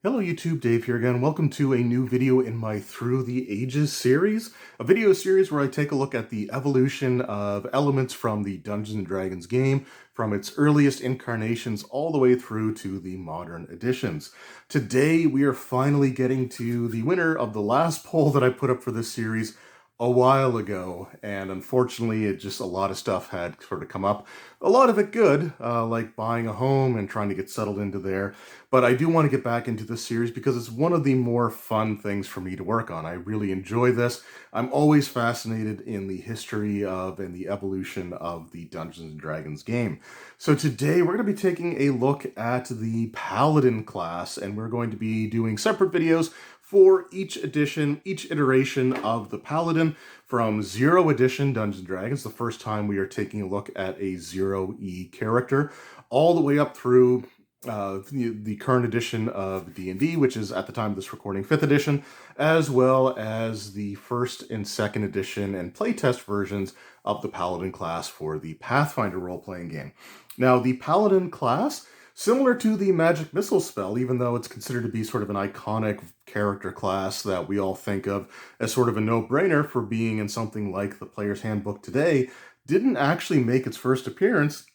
Hello YouTube, Dave here again. Welcome to a new video in my Through the Ages series, a video series where I take a look at the evolution of elements from the Dungeons & Dragons game, from its earliest incarnations all the way through to the modern editions. Today we are finally getting to the winner of the last poll that I put up for this series a while ago, and unfortunately a lot of stuff had sort of come up. A lot of it good, like buying a home and trying to get settled into there. But I do want to get back into this series because it's one of the more fun things for me to work on. I really enjoy this. I'm always fascinated in the history of and the evolution of the Dungeons & Dragons game. So today we're going to be taking a look at the Paladin class, and we're going to be doing separate videos for each edition, each iteration of the Paladin, from 0 edition Dungeons & Dragons, the first time we are taking a look at a 0E character, all the way up through the current edition of D&D, which is at the time of this recording 5th edition, as well as the 1st and 2nd edition and playtest versions of the Paladin class for the Pathfinder role-playing game. Now, the Paladin class, similar to the Magic Missile spell, even though it's considered to be sort of an iconic character class that we all think of as sort of a no-brainer for being in something like the Player's Handbook today, didn't actually make its first appearance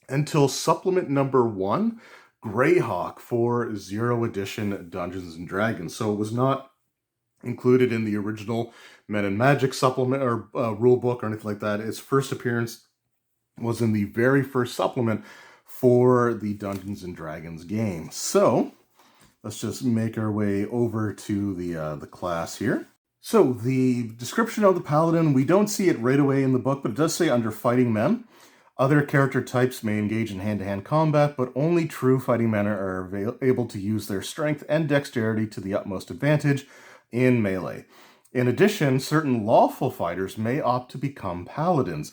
until supplement number 1, Greyhawk, for 0 edition Dungeons & Dragons. So it was not included in the original Men and Magic supplement or rulebook or anything like that. Its first appearance was in the very first supplement for the Dungeons & Dragons game. So let's just make our way over to the class here. So the description of the Paladin, we don't see it right away in the book, but it does say under Fighting Men, other character types may engage in hand-to-hand combat, but only true fighting men are able to use their strength and dexterity to the utmost advantage in melee. In addition, certain lawful fighters may opt to become paladins.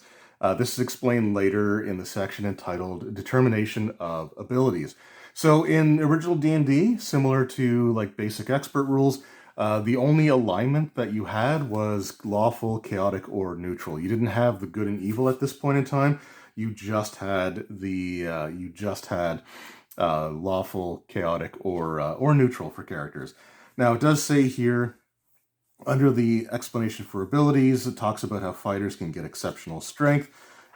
This is explained later in the section entitled Determination of Abilities. So in original D&D, similar to like basic expert rules, the only alignment that you had was lawful, chaotic, or neutral. You didn't have the good and evil at this point in time. You just had lawful, chaotic, or neutral for characters. Now it does say here, under the explanation for abilities, it talks about how fighters can get exceptional strength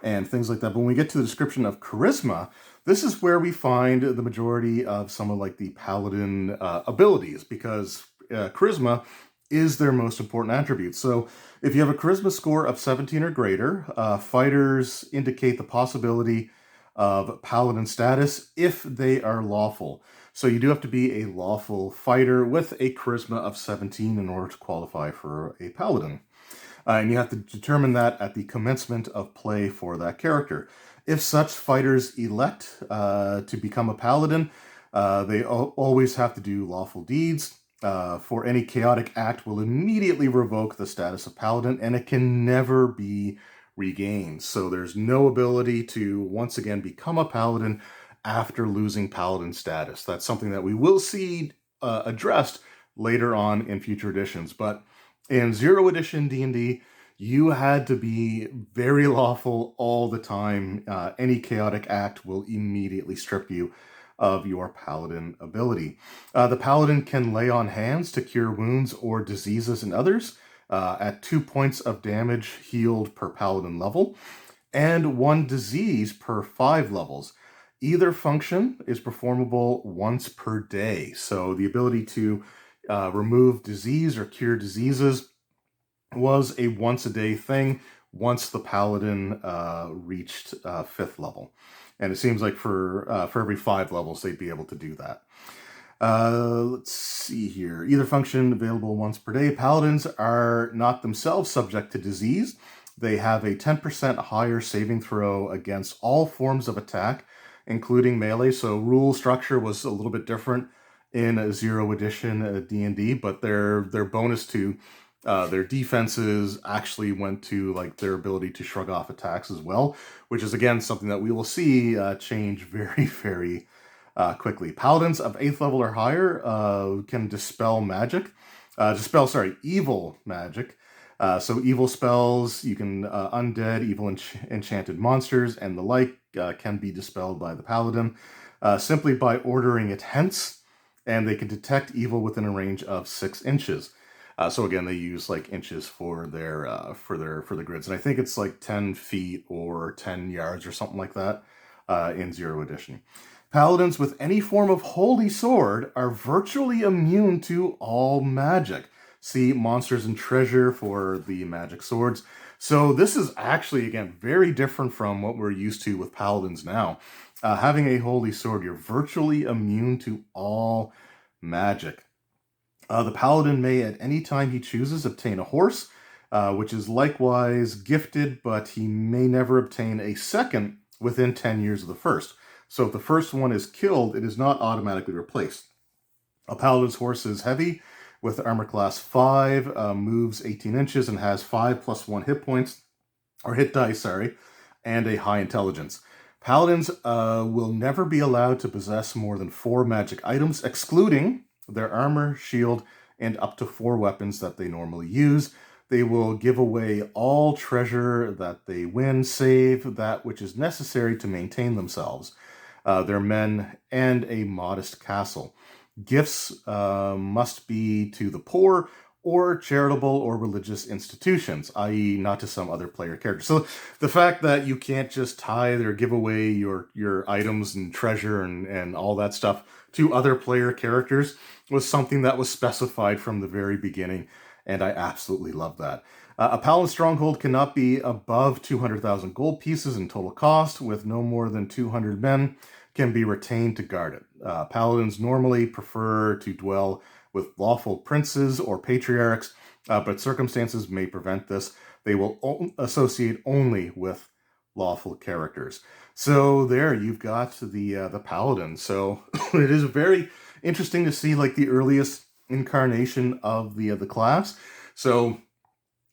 and things like that. But when we get to the description of charisma, this is where we find the majority of some of like the paladin abilities, because charisma is their most important attribute. So if you have a charisma score of 17 or greater, fighters indicate the possibility of paladin status if they are lawful. So you do have to be a lawful fighter with a charisma of 17 in order to qualify for a paladin. And you have to determine that at the commencement of play for that character. If such fighters elect to become a paladin, they always have to do lawful deeds. For any chaotic act will immediately revoke the status of paladin, and it can never be regained. So there's no ability to once again become a paladin after losing paladin status. That's something that we will see addressed later on in future editions. But in 0 edition D&D, you had to be very lawful all the time. Any chaotic act will immediately strip you of your paladin ability. The paladin can lay on hands to cure wounds or diseases in others at 2 points of damage healed per paladin level, and 1 disease per 5 levels. Either function is performable once per day. So the ability to remove disease or cure diseases was a once-a-day thing once the paladin reached 5th level. And it seems like for every 5 levels, they'd be able to do that. Let's see here. Either function available once per day. Paladins are not themselves subject to disease. They have a 10% higher saving throw against all forms of attack, including melee. So rule structure was a little bit different in 0 edition D&D, but their bonus to their defenses actually went to like their ability to shrug off attacks as well, which is again something that we will see change very, very quickly. Paladins of 8th level or higher can dispel magic. Evil magic. So evil spells, you can undead, evil enchanted monsters, and the like can be dispelled by the paladin simply by ordering it hence and they can detect evil within a range of 6 inches. So again, they use like inches for the grids, and I think it's like 10 feet or 10 yards or something like that in Zero Edition. Paladins with any form of holy sword are virtually immune to all magic. See Monsters and Treasure for the magic swords. So this is actually, again, very different from what we're used to with Paladins now. Having a holy sword, you're virtually immune to all magic. The Paladin may, at any time he chooses, obtain a horse, which is likewise gifted, but he may never obtain a second within 10 years of the first. So if the first one is killed, it is not automatically replaced. A Paladin's horse is heavy, with armor class 5, moves 18 inches, and has 5 plus 1 hit points, or hit dice, sorry, and a high intelligence. Paladins will never be allowed to possess more than 4 magic items, excluding their armor, shield, and up to 4 weapons that they normally use. They will give away all treasure that they win, save that which is necessary to maintain themselves, their men, and a modest castle. Gifts must be to the poor or charitable or religious institutions, i.e. not to some other player character. So the fact that you can't just tithe or give away your items and treasure and all that stuff to other player characters was something that was specified from the very beginning, and I absolutely love that. A Paladin stronghold cannot be above 200,000 gold pieces in total cost, with no more than 200 men can be retained to guard it. Paladins normally prefer to dwell with lawful princes or patriarchs, but circumstances may prevent this. They will associate only with lawful characters. So there, you've got the Paladin. So it is very interesting to see like the earliest incarnation of the class. So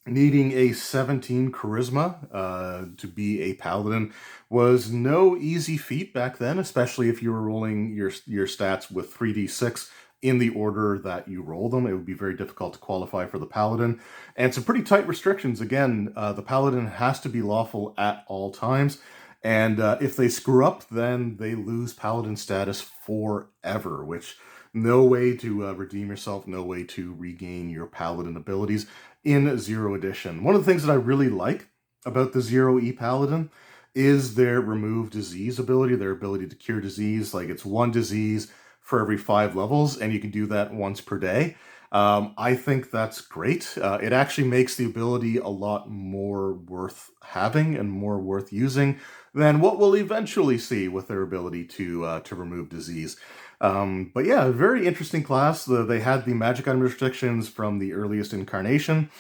needing a 17 charisma to be a Paladin was no easy feat back then, especially if you were rolling your stats with 3d6 in the order that you roll them. It would be very difficult to qualify for the Paladin. And some pretty tight restrictions. Again, the Paladin has to be lawful at all times. And if they screw up, then they lose Paladin status forever, which no way to redeem yourself, no way to regain your Paladin abilities in Zero Edition. One of the things that I really like about the Zero E Paladin is their remove disease ability, their ability to cure disease. Like it's 1 disease for every 5 levels, and you can do that once per day. I think that's great. It actually makes the ability a lot more worth having and more worth using than what we'll eventually see with their ability to remove disease. But yeah, a very interesting class. They had the magic item restrictions from the earliest incarnation,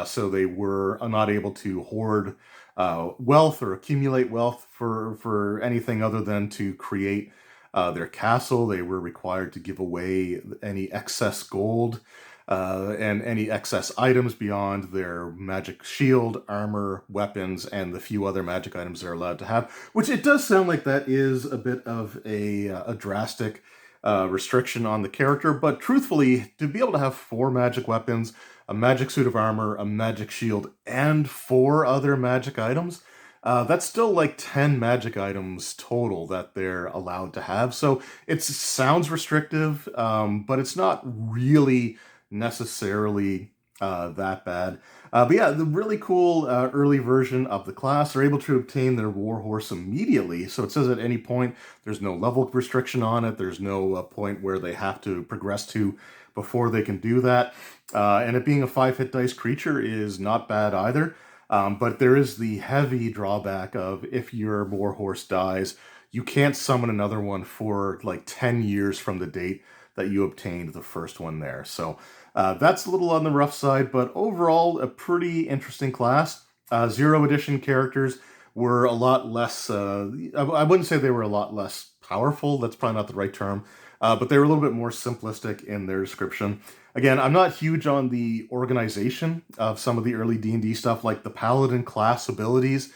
so they were not able to hoard wealth or accumulate wealth for anything other than to create their castle. They were required to give away any excess gold and any excess items beyond their magic shield, armor, weapons, and the few other magic items they're allowed to have, which it does sound like that is a bit of a drastic restriction on the character, but truthfully, to be able to have 4 magic weapons, a magic suit of armor, a magic shield, and 4 other magic items, that's still like 10 magic items total that they're allowed to have. So it sounds restrictive, but it's not really necessarily that bad. But yeah, the really cool early version of the class are able to obtain their warhorse immediately. So it says at any point, there's no level restriction on it. There's no point where they have to progress to before they can do that. And it being a 5 hit dice creature is not bad either. But there is the heavy drawback of if your warhorse dies, you can't summon another one for like 10 years from the date that you obtained the first one there. So that's a little on the rough side, but overall a pretty interesting class. Zero Edition characters were a lot less, I wouldn't say they were a lot less powerful, that's probably not the right term, but they were a little bit more simplistic in their description. Again, I'm not huge on the organization of some of the early D&D stuff, like the Paladin class abilities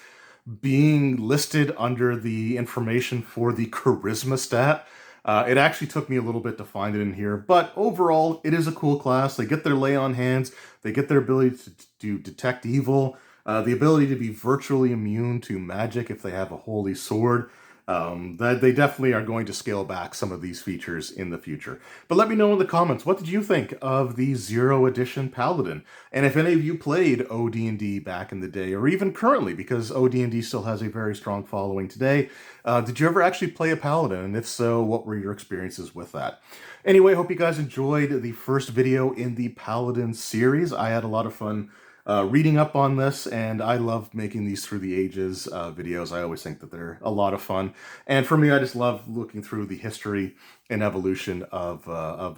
being listed under the information for the charisma stat. It actually took me a little bit to find it in here, but overall, it is a cool class. They get their lay on hands, they get their ability to detect evil, the ability to be virtually immune to magic if they have a holy sword, That they definitely are going to scale back some of these features in the future. But let me know in the comments, what did you think of the Zero Edition Paladin? And if any of you played OD&D back in the day, or even currently, because OD&D still has a very strong following today, did you ever actually play a Paladin? And if so, what were your experiences with that? Anyway, hope you guys enjoyed the first video in the Paladin series. I had a lot of fun reading up on this, and I love making these Through the Ages videos. I always think that they're a lot of fun. And for me, I just love looking through the history and evolution of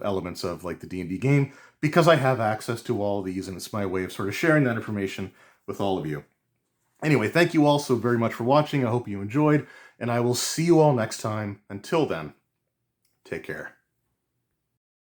elements of like the D&D game, because I have access to all these, and it's my way of sort of sharing that information with all of you. Anyway, thank you all so very much for watching. I hope you enjoyed, and I will see you all next time. Until then, take care.